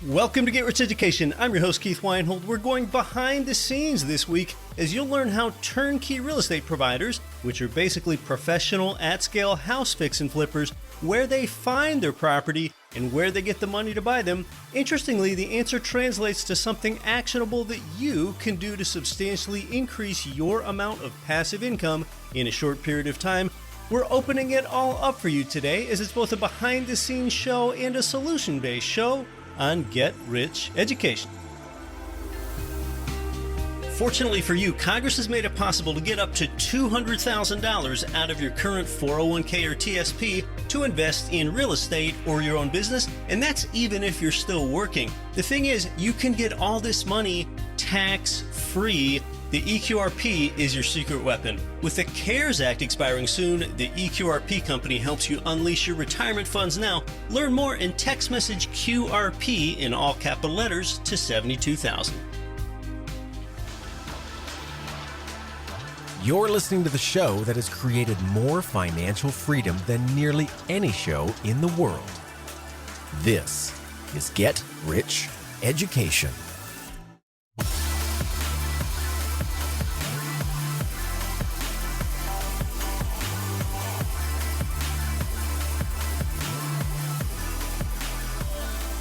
Welcome to Get Rich Education. I'm your host, Keith Weinhold. We're going behind the scenes this week as you'll learn how turnkey real estate providers, which are basically professional at-scale house fix and flippers, where they find their property and where they get the money to buy them. Interestingly, the answer translates to something actionable that you can do to substantially increase your amount of passive income in a short period of time. We're opening it all up for you today as it's both a behind-the-scenes show and a solution-based show on Get Rich Education. Fortunately for you, Congress has made it possible to get up to $200,000 out of your current 401k or TSP to invest in real estate or your own business, and that's even if you're still working. The thing is, you can get all this money tax-free. The EQRP is your secret weapon. With the CARES Act expiring soon, the EQRP company helps you unleash your retirement funds now. Learn more and text message QRP in all capital letters to 72,000. You're listening to the show that has created more financial freedom than nearly any show in the world. This is Get Rich Education.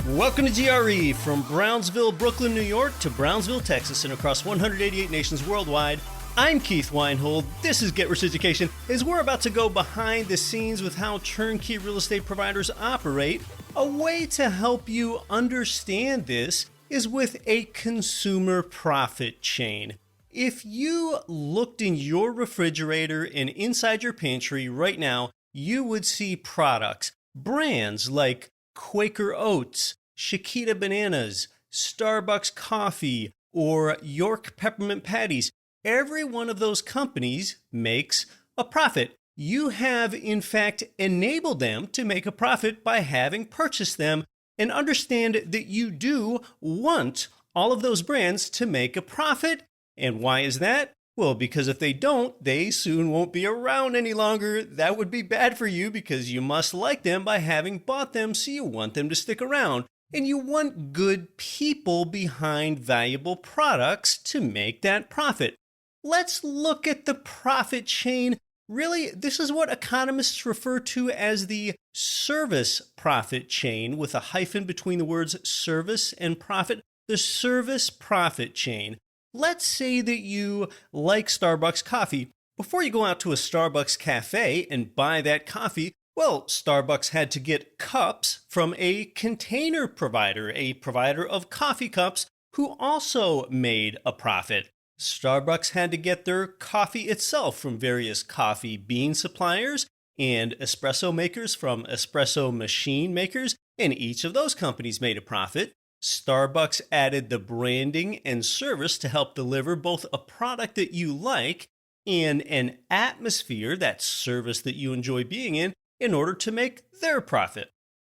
Welcome to GRE, from Brownsville, Brooklyn, New York to Brownsville, Texas, and across 188 nations worldwide. I'm Keith Weinhold. This is Get Rich Education, as we're about to go behind the scenes with how turnkey real estate providers operate. A way to help you understand this is with a consumer profit chain. If you looked in your refrigerator and inside your pantry right now, you would see products, brands like Quaker Oats, Chiquita Bananas, Starbucks Coffee, or York Peppermint Patties. Every one of those companies makes a profit. You have, in fact, enabled them to make a profit by having purchased them, and understand that you do want all of those brands to make a profit. And why is that? Well, because if they don't, they soon won't be around any longer. That would be bad for you because you must like them by having bought them, so you want them to stick around. And you want good people behind valuable products to make that profit. Let's look at the profit chain. Really, this is what economists refer to as the service profit chain, with a hyphen between the words service and profit. The service profit chain. Let's say that you like Starbucks coffee. Before you go out to a Starbucks cafe and buy that coffee, well, Starbucks had to get cups from a container provider, a provider of coffee cups, who also made a profit. Starbucks had to get their coffee itself from various coffee bean suppliers and espresso makers from espresso machine makers, and each of those companies made a profit. Starbucks added the branding and service to help deliver both a product that you like and an atmosphere, that service that you enjoy being in order to make their profit.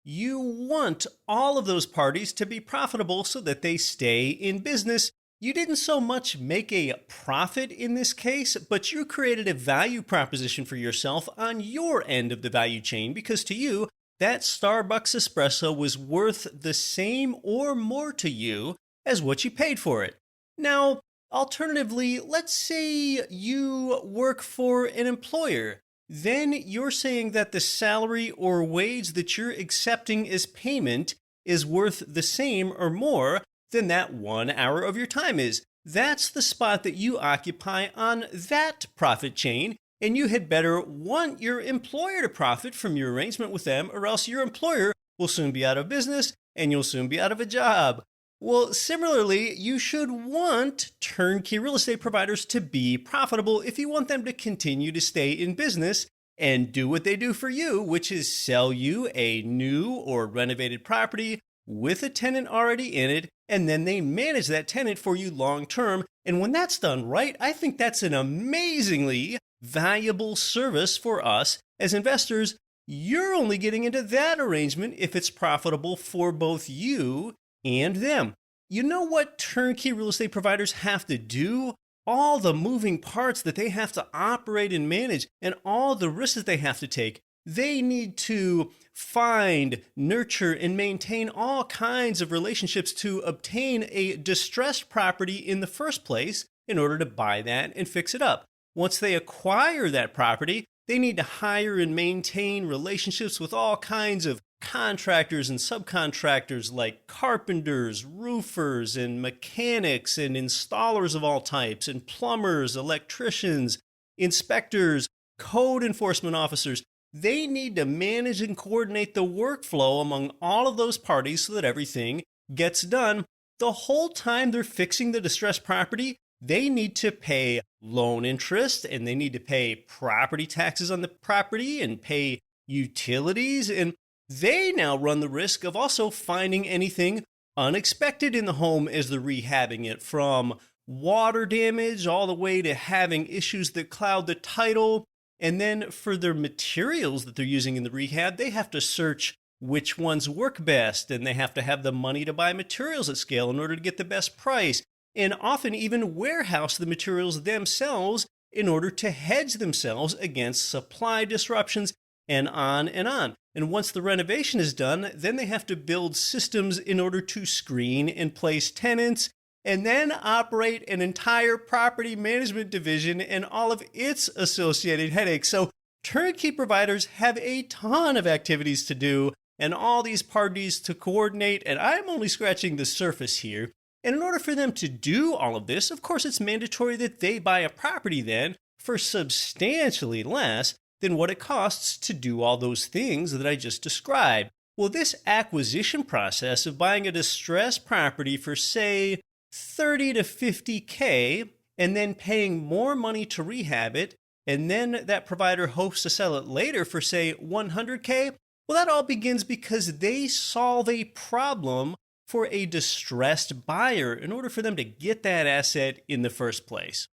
You want all of those parties to be profitable so that they stay in business. You didn't so much make a profit in this case, but you created a value proposition for yourself on your end of the value chain, because to you, that Starbucks espresso was worth the same or more to you as what you paid for it. Now, alternatively, let's say you work for an employer. Then you're saying that the salary or wage that you're accepting as payment is worth the same or more than that 1 hour of your time is. That's the spot that you occupy on that profit chain, and you had better want your employer to profit from your arrangement with them, or else your employer will soon be out of business and you'll soon be out of a job. Well, similarly, you should want turnkey real estate providers to be profitable if you want them to continue to stay in business and do what they do for you, which is sell you a new or renovated property with a tenant already in it, and then they manage that tenant for you long term. And when that's done right, I think that's an amazingly valuable service for us as investors. You're only getting into that arrangement if it's profitable for both you and them. You know what turnkey real estate providers have to do? All the moving parts that they have to operate and manage, and all the risks that they have to take. They need to find, nurture, and maintain all kinds of relationships to obtain a distressed property in the first place in order to buy that and fix it up. Once they acquire that property, they need to hire and maintain relationships with all kinds of contractors and subcontractors like carpenters, roofers, and mechanics and installers of all types, and plumbers, electricians, inspectors, code enforcement officers. They need to manage and coordinate the workflow among all of those parties so that everything gets done. The whole time they're fixing the distressed property, they need to pay loan interest, and they need to pay property taxes on the property and pay utilities, and they now run the risk of also finding anything unexpected in the home as they're rehabbing it, from water damage all the way to having issues that cloud the title. And then for their materials that they're using in the rehab, they have to search which ones work best, and they have to have the money to buy materials at scale in order to get the best price, and often even warehouse the materials themselves in order to hedge themselves against supply disruptions, and on and on. And once the renovation is done, then they have to build systems in order to screen and place tenants, and then operate an entire property management division and all of its associated headaches. So turnkey providers have a ton of activities to do and all these parties to coordinate, and I'm only scratching the surface here. And in order for them to do all of this, of course, it's mandatory that they buy a property then for substantially less than what it costs to do all those things that I just described. Well, this acquisition process of buying a distressed property for, say, 30 to 50K, and then paying more money to rehab it, and then that provider hopes to sell it later for, say, 100K, well, that all begins because they solve a problem for a distressed buyer in order for them to get that asset in the first place.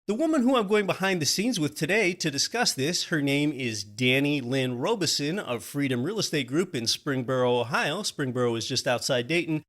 The woman who I'm going behind the scenes with today to discuss this, her name is Lynn Robertson of Freedom Real Estate Group in Springboro, Ohio. Springboro is just outside Dayton.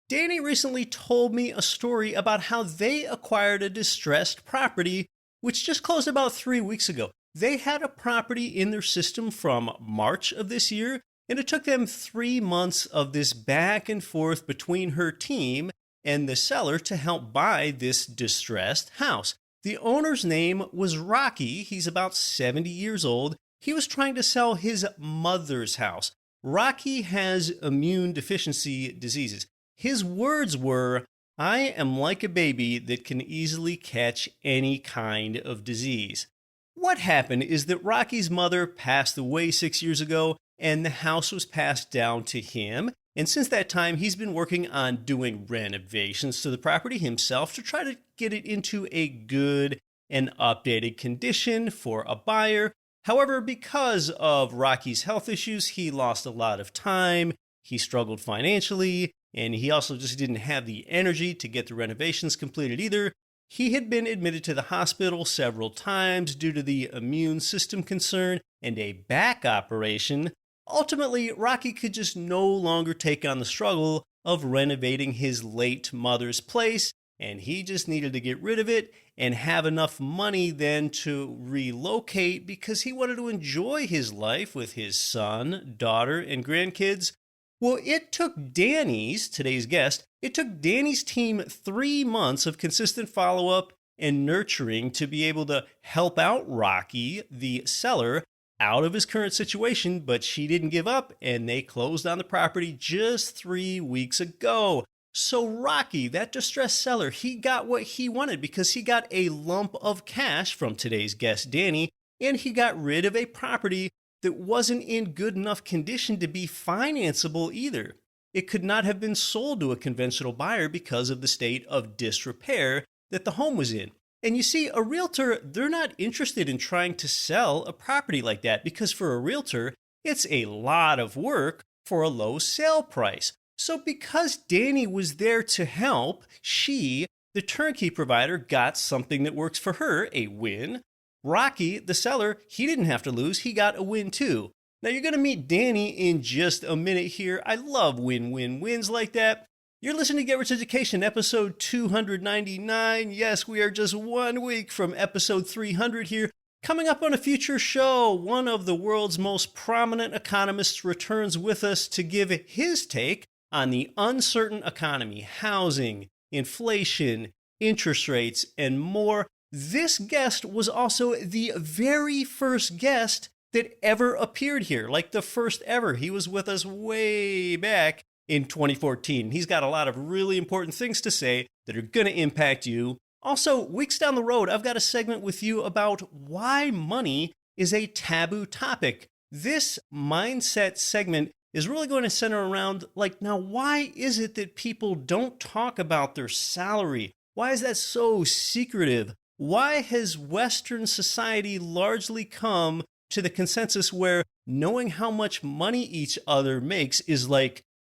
Danny recently told me a story about how they acquired a distressed property, which just closed about 3 weeks ago. They had a property in their system from March of this year, and it took them 3 months of this back and forth between her team and the seller to help buy this distressed house. The owner's name was Rocky. He's about 70 years old. He was trying to sell his mother's house. Rocky has immune deficiency diseases. His words were, "I am like a baby that can easily catch any kind of disease." What happened is that Rocky's mother passed away 6 years ago, and the house was passed down to him. And since that time, he's been working on doing renovations to the property himself to try to get it into a good and updated condition for a buyer. However, because of Rocky's health issues, he lost a lot of time, he struggled financially, and he also just didn't have the energy to get the renovations completed either. He had been admitted to the hospital several times due to the immune system concern and a back operation. Ultimately, Rocky could just no longer take on the struggle of renovating his late mother's place, and he just needed to get rid of it and have enough money then to relocate because he wanted to enjoy his life with his son, daughter, and grandkids. Well, it took today's guest, it took Danny's team 3 months of consistent follow-up and nurturing to be able to help out Rocky, the seller, out of his current situation, but she didn't give up, and they closed on the property just 3 weeks ago. So Rocky, that distressed seller, he got what he wanted because he got a lump of cash from today's guest, Danny, and he got rid of a property that wasn't in good enough condition to be financeable either. It could not have been sold to a conventional buyer because of the state of disrepair that the home was in. And you see, a realtor, they're not interested in trying to sell a property like that because for a realtor, it's a lot of work for a low sale price. So because Danny was there to help, she, the turnkey provider, got something that works for her, a win. Rocky, the seller, he didn't have to lose. He got a win too. Now you're going to meet Danny in just a minute here. I love win-win-wins like that. You're listening to Get Rich Education, episode 299. Yes, we are just 1 week from episode 300 here. Coming up on a future show, one of the world's most prominent economists returns with us to give his take on the uncertain economy, housing, inflation, interest rates, and more. This guest was also the very first guest that ever appeared here, like the first ever. He was with us way back in 2014. He's got a lot of really important things to say that are going to impact you. Also, weeks down the road, I've got a segment with you about why money is a taboo topic. This mindset segment is really going to center around, now, why is it that people don't talk about their salary? Why is that so secretive? Why has Western society largely come to the consensus where knowing how much money each other makes is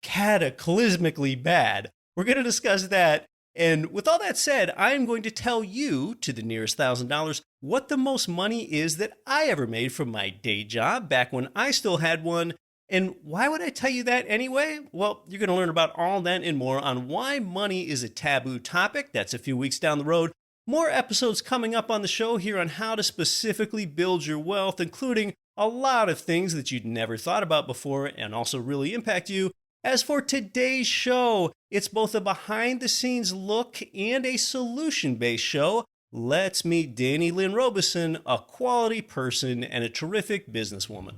cataclysmically bad? We're going to discuss that. And with all that said, I'm going to tell you, to the nearest $1,000, what the most money is that I ever made from my day job back when I still had one. And why would I tell you that anyway? Well, you're going to learn about all that and more on why money is a taboo topic. That's a few weeks down the road. More episodes coming up on the show here on how to specifically build your wealth, including a lot of things that you'd never thought about before and also really impact you. As for today's show, it's both a behind-the-scenes look and a solution-based show. Let's meet Lynn Robertson, a quality person and a terrific businesswoman.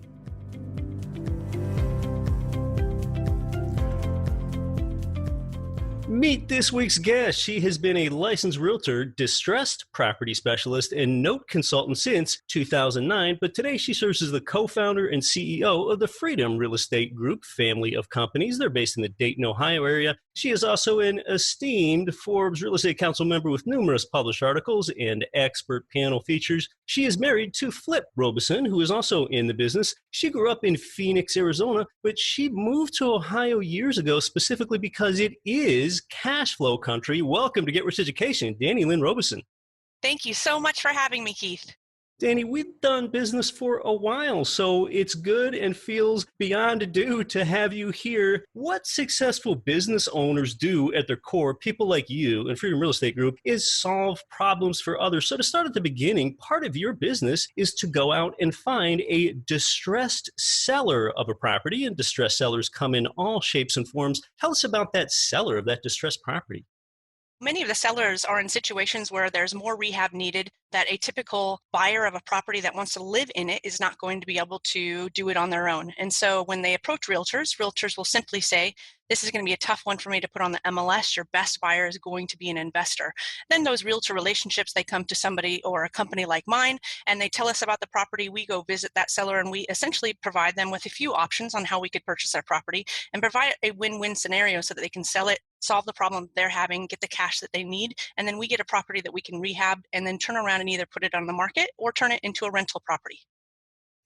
Meet this week's guest. She has been a licensed realtor, distressed property specialist, and note consultant since 2009, but today she serves as the co-founder and CEO of the Freedom Real Estate Group family of companies. They're based in the Dayton, Ohio area. She is also an esteemed Forbes Real Estate Council member with numerous published articles and expert panel features. She is married to Flip Robertson, who is also in the business. She grew up in Phoenix, Arizona, but she moved to Ohio years ago specifically because it is cash flow country. Welcome to Get Rich Education, Lynn Robertson. Thank you so much for having me, Keith. Danny, we've done business for a while, so it's good and feels beyond due to have you here. What successful business owners do at their core, people like you and Freedom Real Estate Group, is solve problems for others. So to start at the beginning, part of your business is to go out and find a distressed seller of a property, and distressed sellers come in all shapes and forms. Tell us about that seller of that distressed property. Many of the sellers are in situations where there's more rehab needed, that a typical buyer of a property that wants to live in it is not going to be able to do it on their own. And so when they approach realtors will simply say, this is going to be a tough one for me to put on the MLS. Your best buyer is going to be an investor. Then those realtor relationships, they come to somebody or a company like mine, and they tell us about the property. We go visit that seller, and we essentially provide them with a few options on how we could purchase their property and provide a win-win scenario so that they can sell it, solve the problem they're having, get the cash that they need, and then we get a property that we can rehab and then turn around and either put it on the market or turn it into a rental property.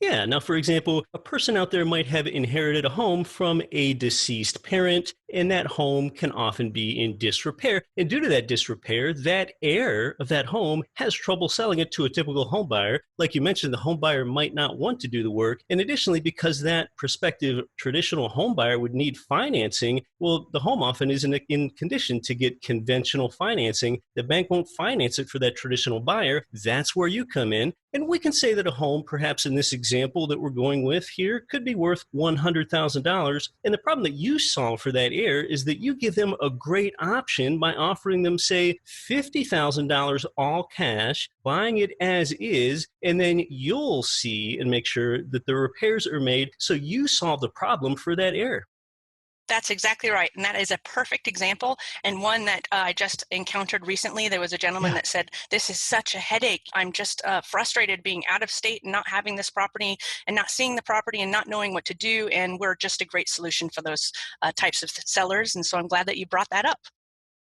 Yeah. Now, for example, a person out there might have inherited a home from a deceased parent, and that home can often be in disrepair. And due to that disrepair, that heir of that home has trouble selling it to a typical home buyer. Like you mentioned, the home buyer might not want to do the work. And additionally, because that prospective traditional home buyer would need financing, well, the home often isn't in condition to get conventional financing. The bank won't finance it for that traditional buyer. That's where you come in. And we can say that a home, perhaps in this example that we're going with here, could be worth $100,000. And the problem that you solve for that heir is that you give them a great option by offering them, say, $50,000 all cash, buying it as is, and then you'll see and make sure that the repairs are made so you solve the problem for that heir. That's exactly right. And that is a perfect example, and one that I just encountered recently. There was a gentleman that said, this is such a headache. I'm just frustrated being out of state and not having this property and not seeing the property and not knowing what to do. And we're just a great solution for those types of sellers. And so I'm glad that you brought that up.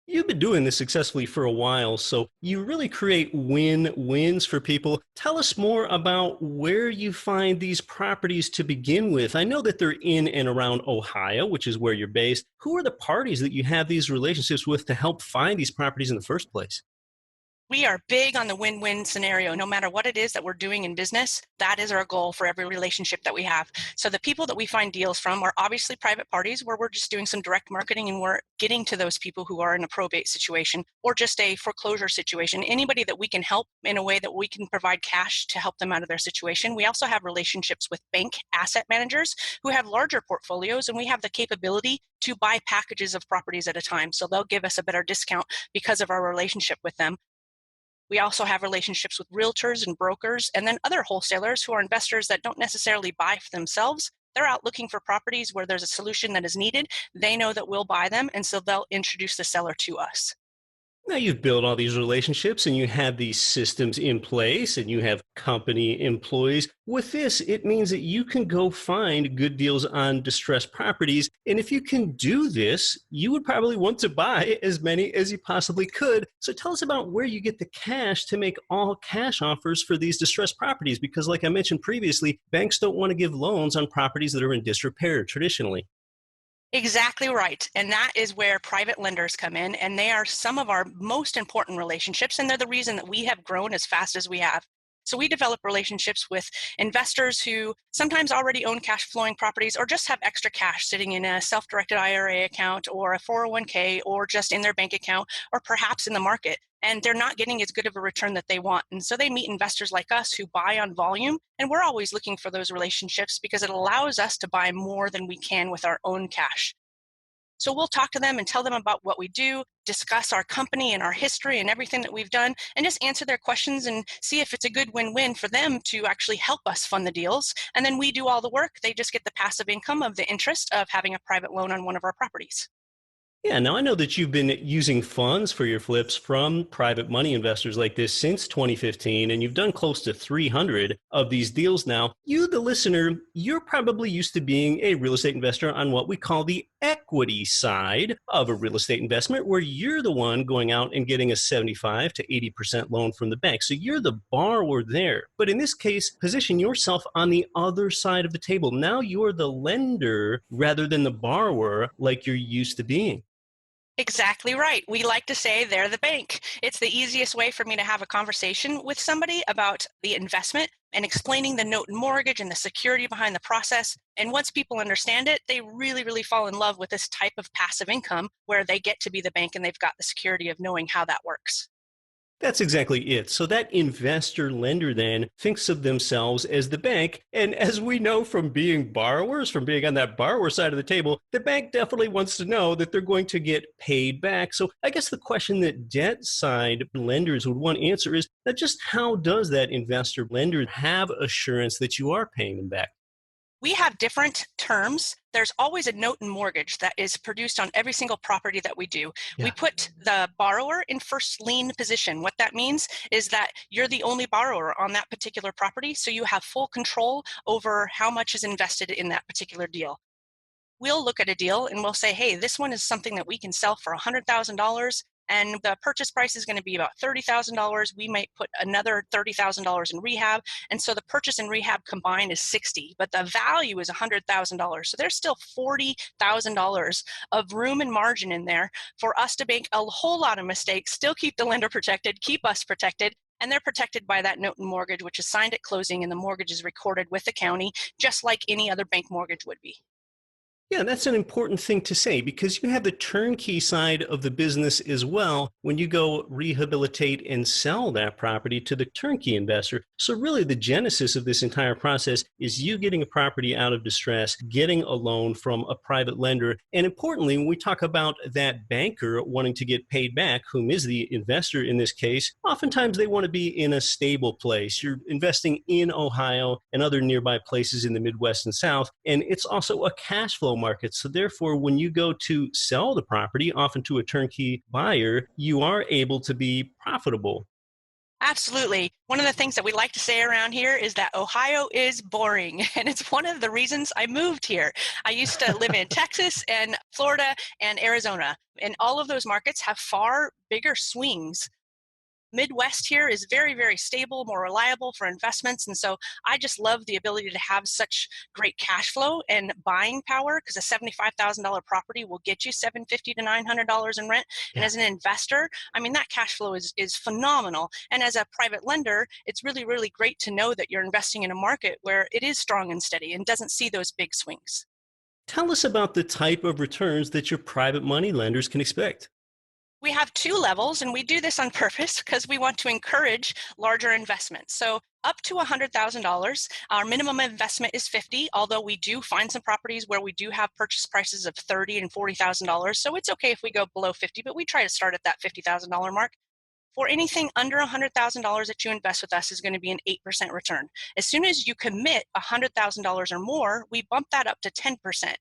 You've been doing this successfully for a while, so you really create win-wins for people. Tell us more about where you find these properties to begin with. I know that they're in and around Ohio, which is where you're based. Who are the parties that you have these relationships with to help find these properties in the first place? We are big on the win-win scenario. No matter what it is that we're doing in business, that is our goal for every relationship that we have. So the people that we find deals from are obviously private parties where we're just doing some direct marketing and we're getting to those people who are in a probate situation or just a foreclosure situation. Anybody that we can help in a way that we can provide cash to help them out of their situation. We also have relationships with bank asset managers who have larger portfolios, and we have the capability to buy packages of properties at a time. So they'll give us a better discount because of our relationship with them. We also have relationships with realtors and brokers, and then other wholesalers who are investors that don't necessarily buy for themselves. They're out looking for properties where there's a solution that is needed. They know that we'll buy them, and so they'll introduce the seller to us. Now you've built all these relationships and you have these systems in place and you have company employees. With this, it means that you can go find good deals on distressed properties. And if you can do this, you would probably want to buy as many as you possibly could. So tell us about where you get the cash to make all cash offers for these distressed properties. Because like I mentioned previously, banks don't want to give loans on properties that are in disrepair traditionally. Exactly right. And that is where private lenders come in, and they are some of our most important relationships, and they're the reason that we have grown as fast as we have. So we develop relationships with investors who sometimes already own cash flowing properties or just have extra cash sitting in a self-directed IRA account or a 401k or just in their bank account or perhaps in the market. And they're not getting as good of a return that they want. And so they meet investors like us who buy on volume. And we're always looking for those relationships because it allows us to buy more than we can with our own cash. So we'll talk to them and tell them about what we do, discuss our company and our history and everything that we've done, and just answer their questions and see if it's a good win-win for them to actually help us fund the deals. And then we do all the work. They just get the passive income of the interest of having a private loan on one of our properties. Yeah, now I know that you've been using funds for your flips from private money investors like this since 2015, and you've done close to 300 of these deals now. You, the listener, you're probably used to being a real estate investor on what we call the equity side of a real estate investment, where you're the one going out and getting a 75 to 80% loan from the bank. So you're the borrower there. But in this case, position yourself on the other side of the table. Now you're the lender rather than the borrower like you're used to being. Exactly right. We like to say they're the bank. It's the easiest way for me to have a conversation with somebody about the investment and explaining the note and mortgage and the security behind the process. And once people understand it, they really, really fall in love with this type of passive income where they get to be the bank and they've got the security of knowing how that works. That's exactly it. So that investor lender then thinks of themselves as the bank. And as we know from being borrowers, from being on that borrower side of the table, the bank definitely wants to know that they're going to get paid back. So I guess the question that debt side lenders would want to answer is that just how does that investor lender have assurance that you are paying them back? We have different terms. There's always a note and mortgage that is produced on every single property that we do. Yeah. We put the borrower in first lien position. What that means is that you're the only borrower on that particular property, so you have full control over how much is invested in that particular deal. We'll look at a deal and we'll say, hey, this one is something that we can sell for $100,000. And the purchase price is going to be about $30,000. We might put another $30,000 in rehab. And so the purchase and rehab combined is $60,000, but the value is $100,000. So there's still $40,000 of room and margin in there for us to make a whole lot of mistakes, still keep the lender protected, keep us protected. And they're protected by that note and mortgage, which is signed at closing, and the mortgage is recorded with the county, just like any other bank mortgage would be. Yeah, that's an important thing to say because you have the turnkey side of the business as well when you go rehabilitate and sell that property to the turnkey investor. So really the genesis of this entire process is you getting a property out of distress, getting a loan from a private lender. And importantly, when we talk about that banker wanting to get paid back, whom is the investor in this case, oftentimes they want to be in a stable place. You're investing in Ohio and other nearby places in the Midwest and South, and it's also a cash flow market. So therefore, when you go to sell the property, often to a turnkey buyer, you are able to be profitable. Absolutely. One of the things that we like to say around here is that Ohio is boring. And it's one of the reasons I moved here. I used to live in Texas and Florida and Arizona. And all of those markets have far bigger swings. Midwest here is very, very stable, more reliable for investments. And so I just love the ability to have such great cash flow and buying power, because a $75,000 property will get you $750 to $900 in rent. Yeah. And as an investor, I mean, that cash flow is phenomenal. And as a private lender, it's really, really great to know that you're investing in a market where it is strong and steady and doesn't see those big swings. Tell us about the type of returns that your private money lenders can expect. We have two levels, and we do this on purpose because we want to encourage larger investments. So up to $100,000, our minimum investment is $50,000, although we do find some properties where we do have purchase prices of $30,000 and $40,000. So it's okay if we go below $50,000, but we try to start at that $50,000 mark. For anything under $100,000 that you invest with us is going to be an 8% return. As soon as you commit $100,000 or more, we bump that up to 10%.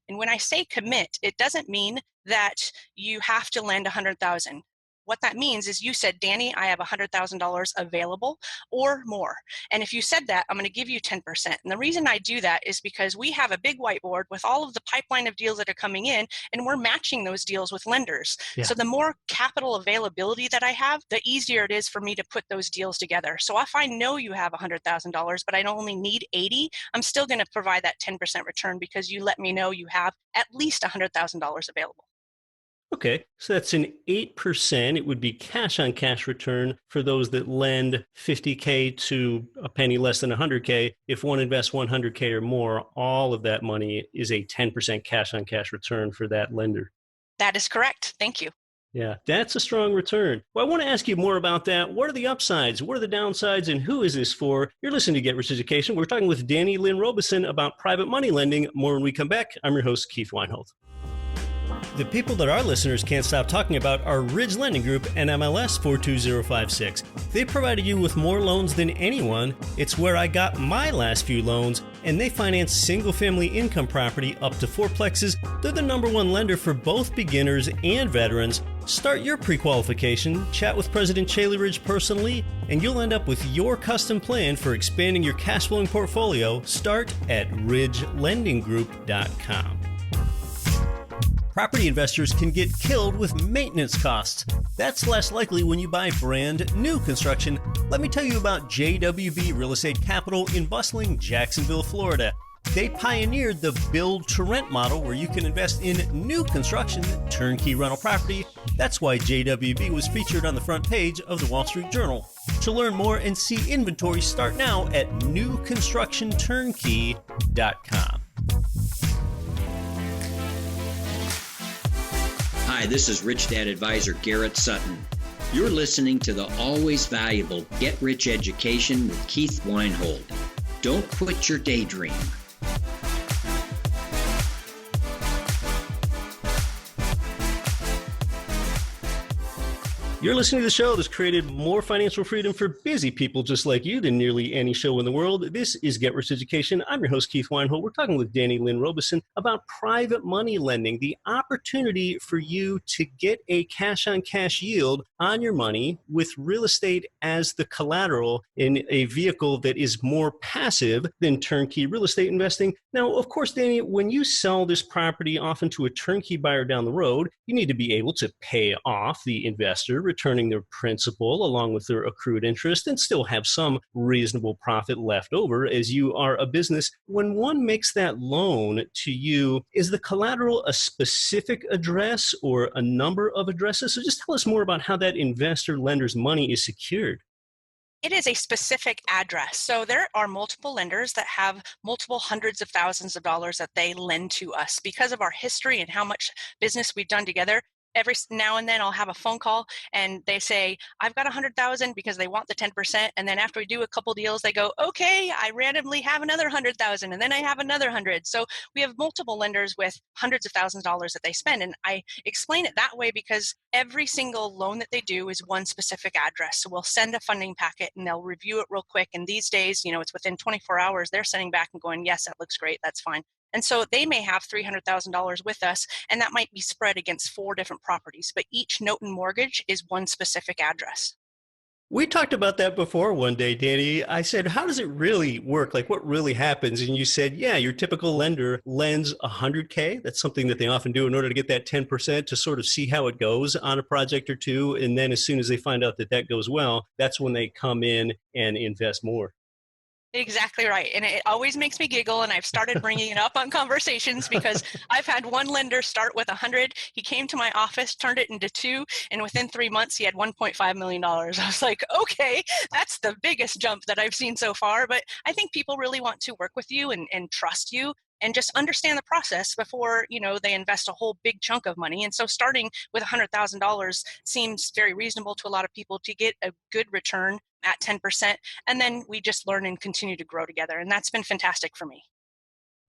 And when I say commit, it doesn't mean that you have to lend $100,000. What that means is you said, Danny, I have $100,000 available or more. And if you said that, I'm going to give you 10%. And the reason I do that is because we have a big whiteboard with all of the pipeline of deals that are coming in, and we're matching those deals with lenders. Yeah. So the more capital availability that I have, the easier it is for me to put those deals together. So if I know you have $100,000, but I only need 80, I'm still going to provide that 10% return because you let me know you have at least $100,000 available. Okay, so that's an 8%. It would be cash on cash return for those that lend $50K to a penny less than $100K. If one invests $100K or more, all of that money is a 10% cash on cash return for that lender. That is correct. Thank you. Yeah, that's a strong return. Well, I want to ask you more about that. What are the upsides? What are the downsides? And who is this for? You're listening to Get Rich Education. We're talking with Danny Lynn Robertson about private money lending. More when we come back. I'm your host, Keith Weinhold. The people that our listeners can't stop talking about are Ridge Lending Group and MLS 42056. They provided you with more loans than anyone. It's where I got my last few loans, and they finance single-family income property up to fourplexes. They're the #1 lender for both beginners and veterans. Start your pre-qualification, chat with President Chaley Ridge personally, and you'll end up with your custom plan for expanding your cash flowing portfolio. Start at ridgelendinggroup.com. Property investors can get killed with maintenance costs. That's less likely when you buy brand new construction. Let me tell you about JWB Real Estate Capital in bustling Jacksonville, Florida. They pioneered the build-to-rent model where you can invest in new construction, turnkey rental property. That's why JWB was featured on the front page of the Wall Street Journal. To learn more and see inventory, start now at newconstructionturnkey.com. Hi, this is Rich Dad Advisor Garrett Sutton. You're listening to the always valuable Get Rich Education with Keith Weinhold. Don't quit your daydream. You're listening to the show that's created more financial freedom for busy people just like you than nearly any show in the world. This is Get Rich Education. I'm your host, Keith Weinhold. We're talking with Danny Lynn Robertson about private money lending, the opportunity for you to get a cash-on-cash yield on your money with real estate as the collateral in a vehicle that is more passive than turnkey real estate investing. Now, of course, Danny, when you sell this property often to a turnkey buyer down the road, you need to be able to pay off the investor, returning their principal along with their accrued interest, and still have some reasonable profit left over as you are a business. When one makes that loan to you, is the collateral a specific address or a number of addresses? So just tell us more about how that investor lender's money is secured. It is a specific address. So there are multiple lenders that have multiple hundreds of thousands of dollars that they lend to us because of our history and how much business we've done together. Every now and then I'll have a phone call and they say, I've got 100,000 because they want the 10%. And then after we do a couple deals, they go, okay, I randomly have another 100,000 and then I have another 100. So we have multiple lenders with hundreds of thousands of dollars that they spend. And I explain it that way because every single loan that they do is one specific address. So we'll send a funding packet and they'll review it real quick. And these days, it's within 24 hours, they're sending back and going, yes, that looks great. That's fine. And so they may have $300,000 with us, and that might be spread against 4 different properties, but each note and mortgage is one specific address. We talked about that before one day, Danny. I said, how does it really work? Like, what really happens? And you said, yeah, your typical lender lends 100K. That's something that they often do in order to get that 10% to sort of see how it goes on a project or two. And then as soon as they find out that that goes well, that's when they come in and invest more. Exactly right. And it always makes me giggle. And I've started bringing it up on conversations because I've had one lender start with 100. He came to my office, turned it into 2, and within 3 months, he had $1.5 million. I was like, okay, that's the biggest jump that I've seen so far. But I think people really want to work with you and trust you and just understand the process before, they invest a whole big chunk of money. And so starting with $100,000 seems very reasonable to a lot of people to get a good return at 10%. And then we just learn and continue to grow together. And that's been fantastic for me.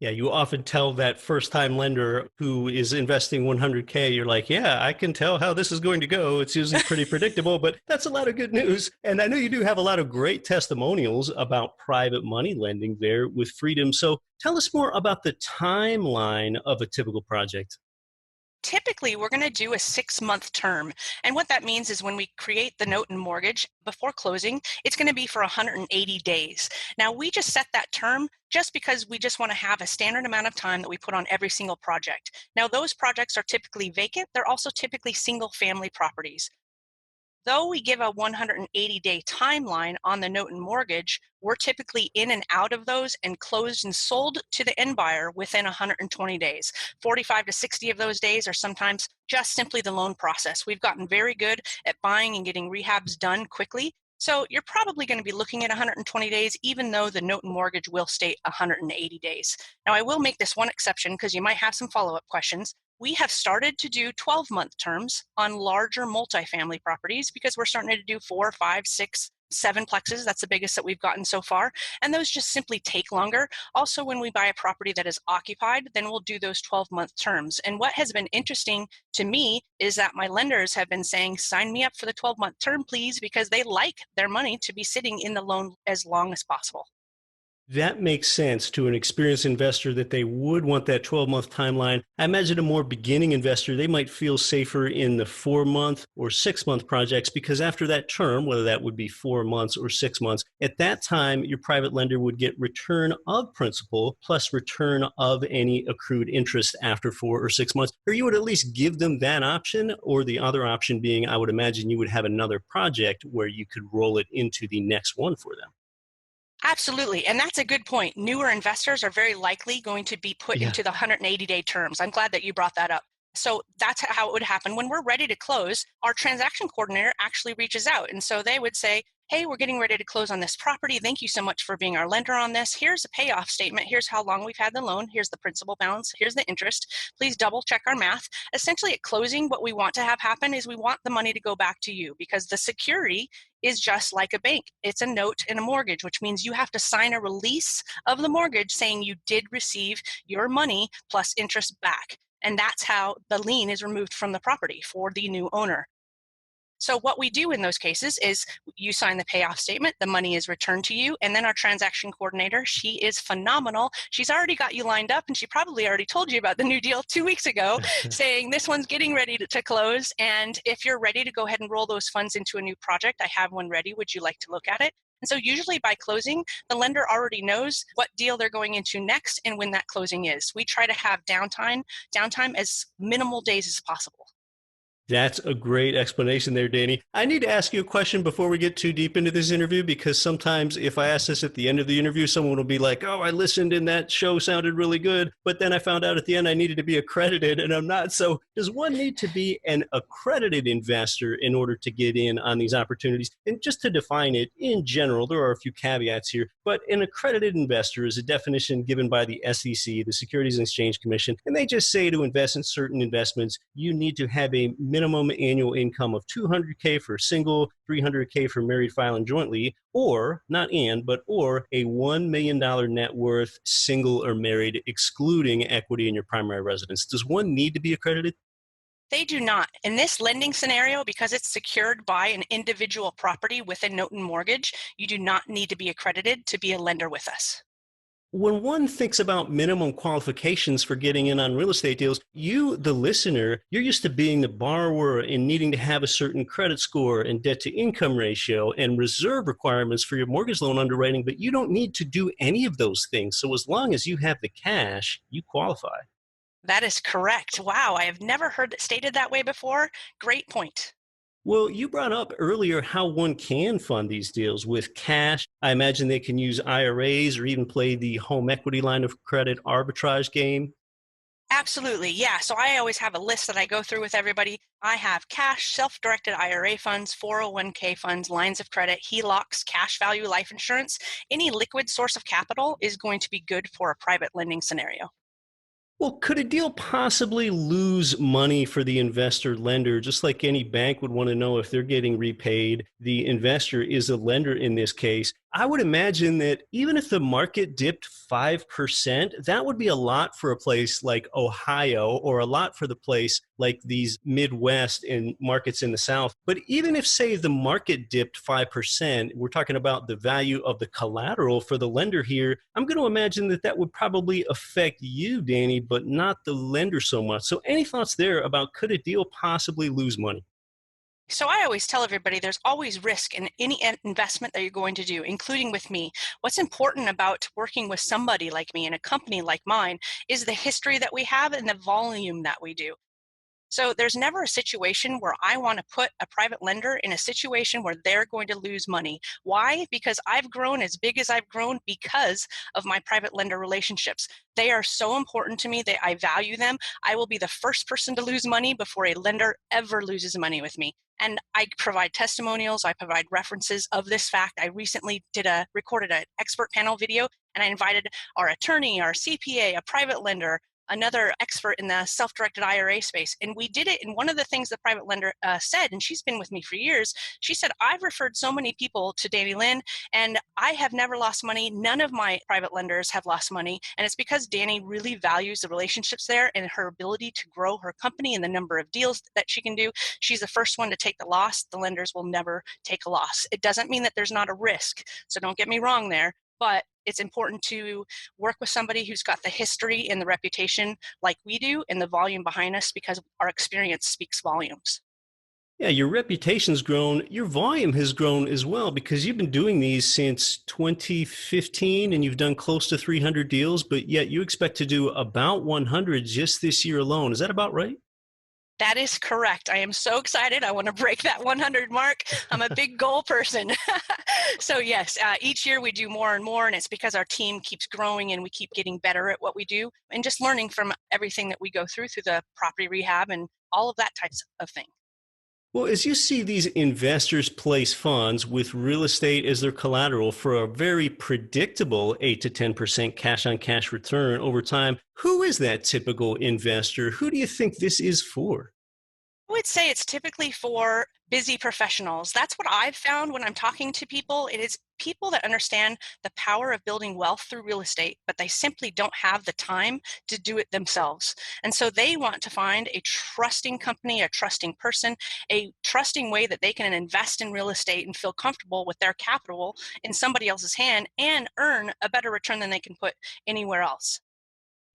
Yeah, you often tell that first-time lender who is investing 100K, you're like, yeah, I can tell how this is going to go. It's usually pretty predictable, but that's a lot of good news. And I know you do have a lot of great testimonials about private money lending there with Freedom. So tell us more about the timeline of a typical project. Typically, we're going to do a 6-month term. And what that means is when we create the note and mortgage before closing, it's going to be for 180 days. Now, we just set that term just because we just want to have a standard amount of time that we put on every single project. Now, those projects are typically vacant. They're also typically single family properties. Though we give a 180-day timeline on the note and mortgage, we're typically in and out of those and closed and sold to the end buyer within 120 days. 45 to 60 of those days are sometimes just simply the loan process. We've gotten very good at buying and getting rehabs done quickly. So you're probably going to be looking at 120 days, even though the note and mortgage will state 180 days. Now, I will make this one exception because you might have some follow-up questions. We have started to do 12-month terms on larger multifamily properties because we're starting to do 4, 5, 6, 7 plexes. That's the biggest that we've gotten so far. And those just simply take longer. Also, when we buy a property that is occupied, then we'll do those 12-month terms. And what has been interesting to me is that my lenders have been saying, sign me up for the 12-month term, please, because they like their money to be sitting in the loan as long as possible. That makes sense to an experienced investor that they would want that 12-month timeline. I imagine a more beginning investor, they might feel safer in the 4-month or 6-month projects because after that term, whether that would be 4 months or 6 months, at that time, your private lender would get return of principal plus return of any accrued interest after 4 or 6 months. Or you would at least give them that option, or the other option being, I would imagine you would have another project where you could roll it into the next one for them. Absolutely. And that's a good point. Newer investors are very likely going to be put into the 180-day terms. I'm glad that you brought that up. So that's how it would happen. When we're ready to close, our transaction coordinator actually reaches out. And so they would say, hey, we're getting ready to close on this property. Thank you so much for being our lender on this. Here's a payoff statement. Here's how long we've had the loan. Here's the principal balance. Here's the interest. Please double check our math. Essentially at closing, what we want to have happen is we want the money to go back to you because the security is just like a bank. It's a note and a mortgage, which means you have to sign a release of the mortgage saying you did receive your money plus interest back. And that's how the lien is removed from the property for the new owner. So what we do in those cases is you sign the payoff statement, the money is returned to you, and then our transaction coordinator, she is phenomenal. She's already got you lined up, and she probably already told you about the new deal 2 weeks ago, saying this one's getting ready to close, and if you're ready to go ahead and roll those funds into a new project, I have one ready. Would you like to look at it? And so usually by closing, the lender already knows what deal they're going into next and when that closing is. We try to have downtime as minimal days as possible. That's a great explanation there, Danny. I need to ask you a question before we get too deep into this interview, because sometimes if I ask this at the end of the interview, someone will be like, oh, I listened and that show sounded really good, but then I found out at the end I needed to be accredited and I'm not. So does one need to be an accredited investor in order to get in on these opportunities? And just to define it in general, there are a few caveats here, but an accredited investor is a definition given by the SEC, the Securities and Exchange Commission, and they just say to invest in certain investments, you need to have a minimum annual income of $200K for single, $300K for married filing jointly, or not and, but or a $1 million net worth single or married, excluding equity in your primary residence. Does one need to be accredited? They do not. In this lending scenario, because it's secured by an individual property with a note and mortgage, you do not need to be accredited to be a lender with us. When one thinks about minimum qualifications for getting in on real estate deals, you, the listener, you're used to being the borrower and needing to have a certain credit score and debt to income ratio and reserve requirements for your mortgage loan underwriting, but you don't need to do any of those things. So as long as you have the cash, you qualify. That is correct. Wow, I have never heard it stated that way before. Great point. Well, you brought up earlier how one can fund these deals with cash. I imagine they can use IRAs or even play the home equity line of credit arbitrage game. Absolutely. Yeah. So I always have a list that I go through with everybody. I have cash, self-directed IRA funds, 401k funds, lines of credit, HELOCs, cash value life insurance. Any liquid source of capital is going to be good for a private lending scenario. Well, could a deal possibly lose money for the investor lender? Just like any bank would want to know if they're getting repaid, the investor is a lender in this case. I would imagine that even if the market dipped 5%, that would be a lot for a place like Ohio or a lot for the place like these Midwest and markets in the South. But even if, say, the market dipped 5%, we're talking about the value of the collateral for the lender here. I'm going to imagine that that would probably affect you, Danny, but not the lender so much. So any thoughts there about could a deal possibly lose money? So I always tell everybody there's always risk in any investment that you're going to do, including with me. What's important about working with somebody like me in a company like mine is the history that we have and the volume that we do. So there's never a situation where I want to put a private lender in a situation where they're going to lose money. Why? Because I've grown as big as I've grown because of my private lender relationships. They are so important to me that I value them. I will be the first person to lose money before a lender ever loses money with me. And I provide testimonials, I provide references of this fact. I recently recorded an expert panel video, and I invited our attorney, our CPA, a private lender, another expert in the self-directed IRA space. And we did it. And one of the things the private lender said, and she's been with me for years, she said, I've referred so many people to Danny Lynn, and I have never lost money. None of my private lenders have lost money. And it's because Danny really values the relationships there and her ability to grow her company and the number of deals that she can do. She's the first one to take the loss. The lenders will never take a loss. It doesn't mean that there's not a risk. So don't get me wrong there. But it's important to work with somebody who's got the history and the reputation like we do and the volume behind us, because our experience speaks volumes. Yeah, your reputation's grown. Your volume has grown as well because you've been doing these since 2015 and you've done close to 300 deals, but yet you expect to do about 100 just this year alone. Is that about right? That is correct. I am so excited. I want to break that 100 mark. I'm a big goal person. So yes, each year we do more and more, and it's because our team keeps growing and we keep getting better at what we do and just learning from everything that we go through the property rehab and all of that types of thing. Well, as you see these investors place funds with real estate as their collateral for a very predictable 8 to 10% cash on cash return over time, who is that typical investor? Who do you think this is for? I would say it's typically for busy professionals. That's what I've found when I'm talking to people. It is people that understand the power of building wealth through real estate, but they simply don't have the time to do it themselves. And so they want to find a trusting company, a trusting person, a trusting way that they can invest in real estate and feel comfortable with their capital in somebody else's hand and earn a better return than they can put anywhere else.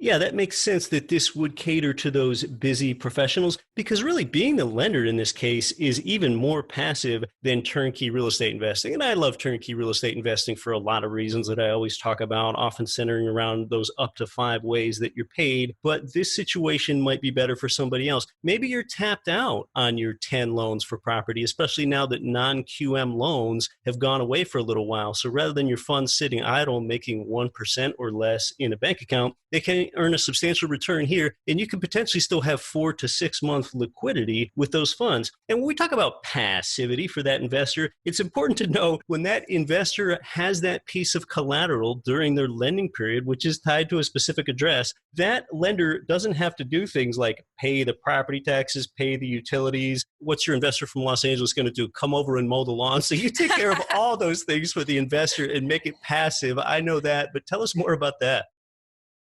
Yeah, that makes sense that this would cater to those busy professionals because really being the lender in this case is even more passive than turnkey real estate investing. And I love turnkey real estate investing for a lot of reasons that I always talk about, often centering around those up to 5 ways that you're paid. But this situation might be better for somebody else. Maybe you're tapped out on your 10 loans for property, especially now that non-QM loans have gone away for a little while. So rather than your funds sitting idle making 1% or less in a bank account, they can earn a substantial return here, and you can potentially still have 4 to 6 month liquidity with those funds. And when we talk about passivity for that investor, it's important to know when that investor has that piece of collateral during their lending period, which is tied to a specific address, that lender doesn't have to do things like pay the property taxes, pay the utilities. What's your investor from Los Angeles going to do? Come over and mow the lawn? So you take care of all those things for the investor and make it passive. I know that, but tell us more about that.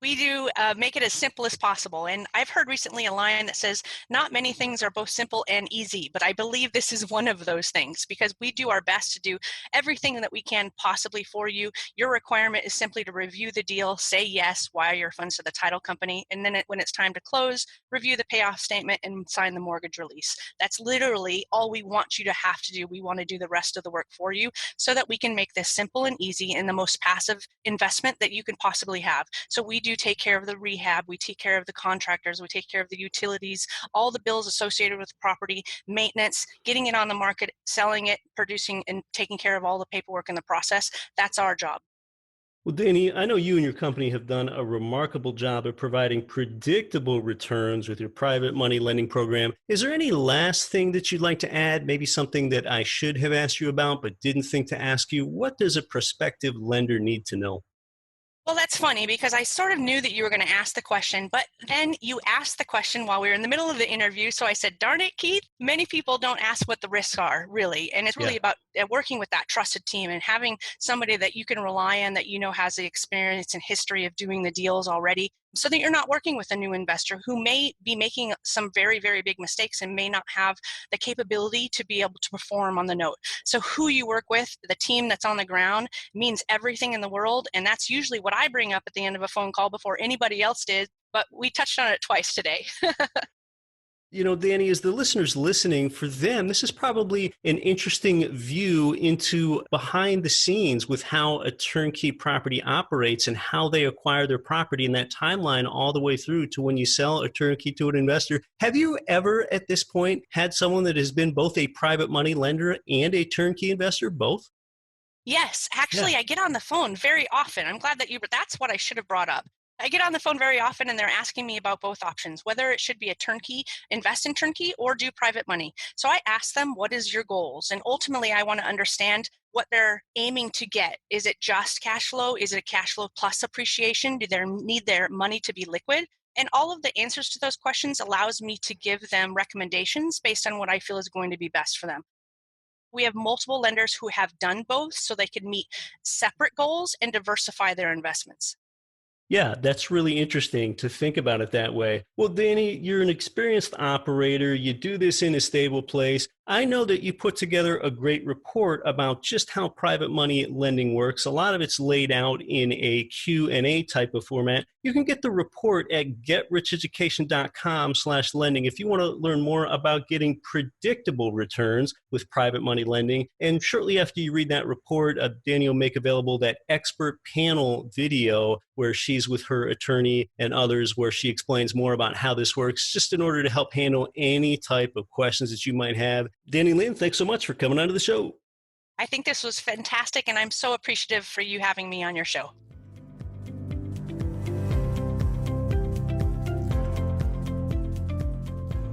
We do make it as simple as possible. And I've heard recently a line that says, not many things are both simple and easy, but I believe this is one of those things because we do our best to do everything that we can possibly for you. Your requirement is simply to review the deal, say yes, wire your funds to the title company, and then when it's time to close, review the payoff statement and sign the mortgage release. That's literally all we want you to have to do. We want to do the rest of the work for you so that we can make this simple and easy and the most passive investment that you can possibly have. So we do take care of the rehab, we take care of the contractors, we take care of the utilities, all the bills associated with the property, maintenance, getting it on the market, selling it, producing, and taking care of all the paperwork in the process. That's our job. Well, Danny, I know you and your company have done a remarkable job of providing predictable returns with your private money lending program. Is there any last thing that you'd like to add? Maybe something that I should have asked you about but didn't think to ask you? What does a prospective lender need to know? Well, that's funny because I sort of knew that you were going to ask the question, but then you asked the question while we were in the middle of the interview. So I said, darn it, Keith, many people don't ask what the risks are, really. And it's really about working with that trusted team and having somebody that you can rely on that you know has the experience and history of doing the deals already, so that you're not working with a new investor who may be making some very, very big mistakes and may not have the capability to be able to perform on the note. So who you work with, the team that's on the ground, means everything in the world. And that's usually what I bring up at the end of a phone call before anybody else did. But we touched on it twice today. You know, Danny, as the listeners listening, for them, this is probably an interesting view into behind the scenes with how a turnkey property operates and how they acquire their property in that timeline all the way through to when you sell a turnkey to an investor. Have you ever at this point had someone that has been both a private money lender and a turnkey investor, both? Yes, actually, I get on the phone very often. I'm glad that that's what I should have brought up. I get on the phone very often and they're asking me about both options, whether it should be a turnkey, invest in turnkey, or do private money. So I ask them, what is your goals? And ultimately, I want to understand what they're aiming to get. Is it just cash flow? Is it cash flow plus appreciation? Do they need their money to be liquid? And all of the answers to those questions allows me to give them recommendations based on what I feel is going to be best for them. We have multiple lenders who have done both so they can meet separate goals and diversify their investments. Yeah, that's really interesting to think about it that way. Well, Danny, you're an experienced operator. You do this in a stable place. I know that you put together a great report about just how private money lending works. A lot of it's laid out in a Q&A type of format. You can get the report at getricheducation.com/lending if you want to learn more about getting predictable returns with private money lending. And shortly after you read that report, Danny will make available that expert panel video where she's with her attorney and others, where she explains more about how this works, just in order to help handle any type of questions that you might have. Danny, Lynn, thanks so much for coming onto the show. I think this was fantastic, and I'm so appreciative for you having me on your show.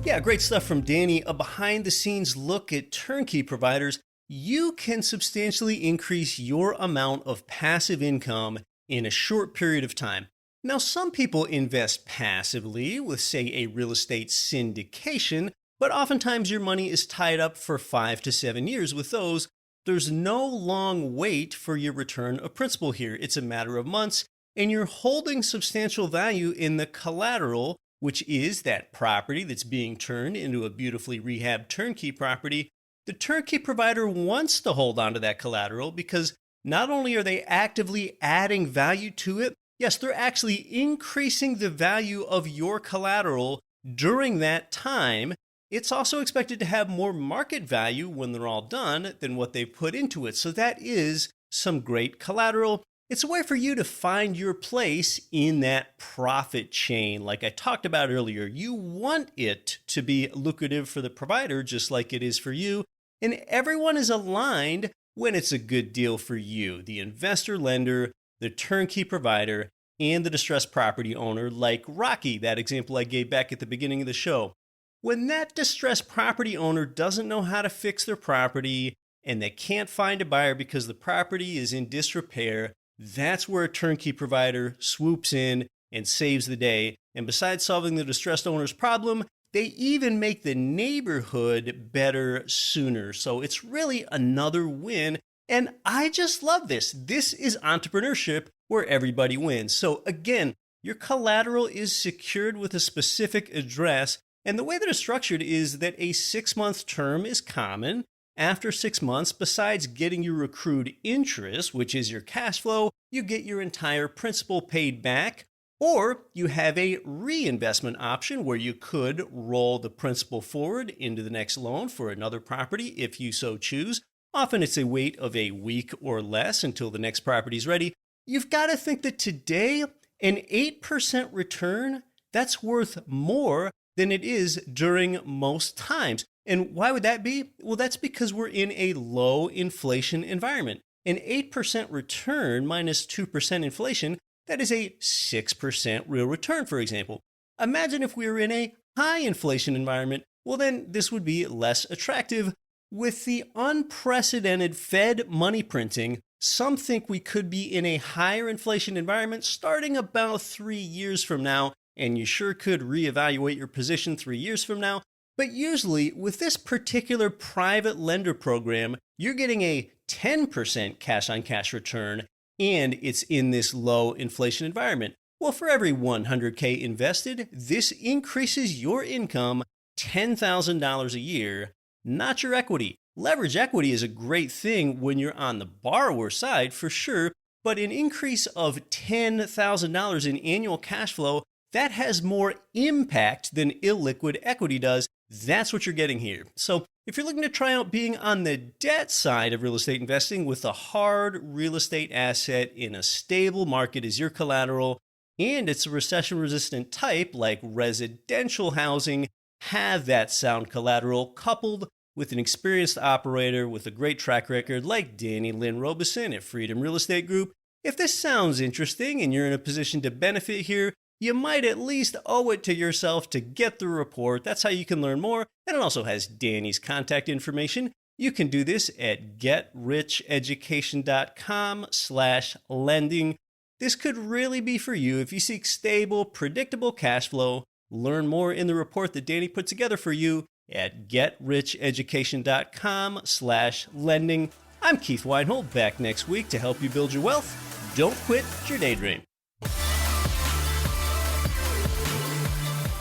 Yeah, great stuff from Danny. A behind-the-scenes look at turnkey providers. You can substantially increase your amount of passive income in a short period of time. Now, some people invest passively with, say, a real estate syndication, but oftentimes your money is tied up for 5 to 7 years with those. There's no long wait for your return of principal here. It's a matter of months, and you're holding substantial value in the collateral, which is that property that's being turned into a beautifully rehabbed turnkey property. The turnkey provider wants to hold on to that collateral because not only are they actively adding value to it, yes, they're actually increasing the value of your collateral during that time. It's also expected to have more market value when they're all done than what they put into it. So that is some great collateral. It's a way for you to find your place in that profit chain. Like I talked about earlier, you want it to be lucrative for the provider, just like it is for you. And everyone is aligned when it's a good deal for you, the investor lender, the turnkey provider, and the distressed property owner, like Rocky, that example I gave back at the beginning of the show. When that distressed property owner doesn't know how to fix their property and they can't find a buyer because the property is in disrepair, that's where a turnkey provider swoops in and saves the day. And besides solving the distressed owner's problem, they even make the neighborhood better sooner. So it's really another win. And I just love this. This is entrepreneurship where everybody wins. So again, your collateral is secured with a specific address, and the way that it's structured is that a 6-month term is common. After 6 months, besides getting your accrued interest, which is your cash flow, you get your entire principal paid back. Or you have a reinvestment option where you could roll the principal forward into the next loan for another property if you so choose. Often it's a wait of a week or less until the next property is ready. You've got to think that today, an 8% return, that's worth more than it is during most times. And why would that be? Well, that's because we're in a low inflation environment. An 8% return minus 2% inflation, that is a 6% real return, for example. Imagine if we were in a high inflation environment. Well, then this would be less attractive. With the unprecedented Fed money printing, some think we could be in a higher inflation environment starting about 3 years from now, and you sure could reevaluate your position 3 years from now. But usually, with this particular private lender program, you're getting a 10% cash-on-cash return, and it's in this low inflation environment. Well, for every $100K invested, this increases your income $10,000 a year, not your equity. Leverage equity is a great thing when you're on the borrower side, for sure, but an increase of $10,000 in annual cash flow, that has more impact than illiquid equity does. That's what you're getting here. So if you're looking to try out being on the debt side of real estate investing with a hard real estate asset in a stable market as your collateral, and it's a recession-resistant type like residential housing, have that sound collateral coupled with an experienced operator with a great track record like Lynn Robertson at Freedom Real Estate Group. If this sounds interesting and you're in a position to benefit here, you might at least owe it to yourself to get the report. That's how you can learn more. And it also has Danny's contact information. You can do this at getricheducation.com/lending. This could really be for you if you seek stable, predictable cash flow. Learn more in the report that Danny put together for you at getricheducation.com/lending. I'm Keith Weinhold, back next week to help you build your wealth. Don't quit your daydream.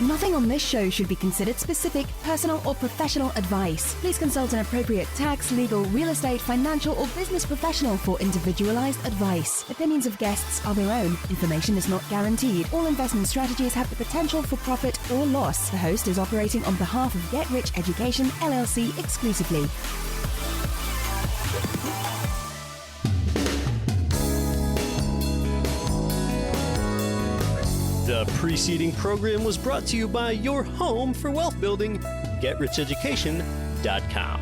Nothing on this show should be considered specific, personal, or professional advice. Please consult an appropriate tax, legal, real estate, financial, or business professional for individualized advice. Opinions of guests are their own. Information is not guaranteed. All investment strategies have the potential for profit or loss. The host is operating on behalf of Get Rich Education, LLC exclusively. The preceding program was brought to you by your home for wealth building, getricheducation.com.